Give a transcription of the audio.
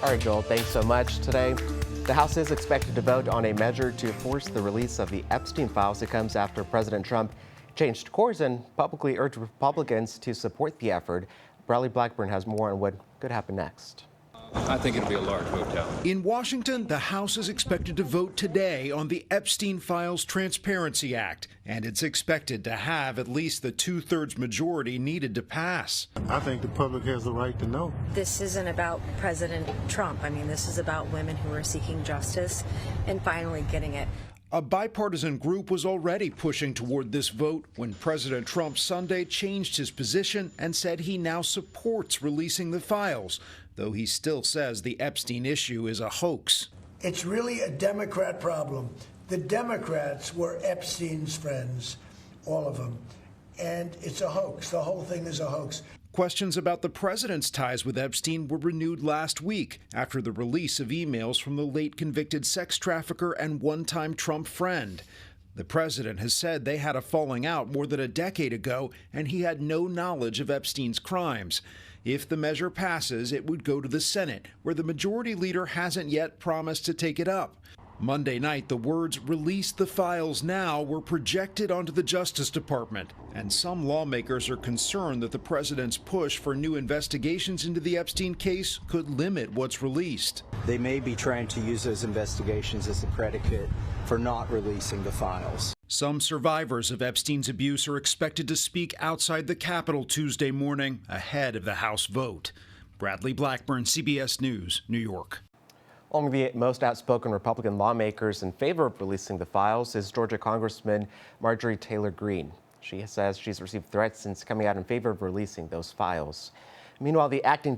All right, Joel, thanks so much. Today, the House is expected to vote on a measure to force the release of the Epstein files. It comes after President Trump changed course and publicly urged Republicans to support the effort. Bradley Blackburn has more on what could happen next. I think it'll be a large vote down. In Washington, the House is expected to vote today on the Epstein Files Transparency Act, and it's expected to have at least the two-thirds majority needed to pass. I think the public has the right to know. This isn't about President Trump. I mean, this is about women who are seeking justice and finally getting it. A bipartisan group was already pushing toward this vote when President Trump Sunday changed his position and said he now supports releasing the files, though he still says the Epstein issue is a hoax. It's really a Democrat problem. The Democrats were Epstein's friends, all of them, and it's a hoax. The whole thing is a hoax. Questions about the president's ties with Epstein were renewed last week after the release of emails from the late convicted sex trafficker and one-time Trump friend. The president has said they had a falling out more than a decade ago, and he had no knowledge of Epstein's crimes. If the measure passes, it would go to the Senate, where the majority leader hasn't yet promised to take it up. Monday night, the words "release the files now" were projected onto the Justice Department, and some lawmakers are concerned that the president's push for new investigations into the Epstein case could limit what's released. They may be trying to use those investigations as a predicate for not releasing the files. Some survivors of Epstein's abuse are expected to speak outside the Capitol Tuesday morning ahead of the House vote. Bradley Blackburn, CBS News, New York. One of the most outspoken Republican lawmakers in favor of releasing the files is Georgia Congressman Marjorie Taylor Greene. She says she's received threats since coming out in favor of releasing those files. Meanwhile, the acting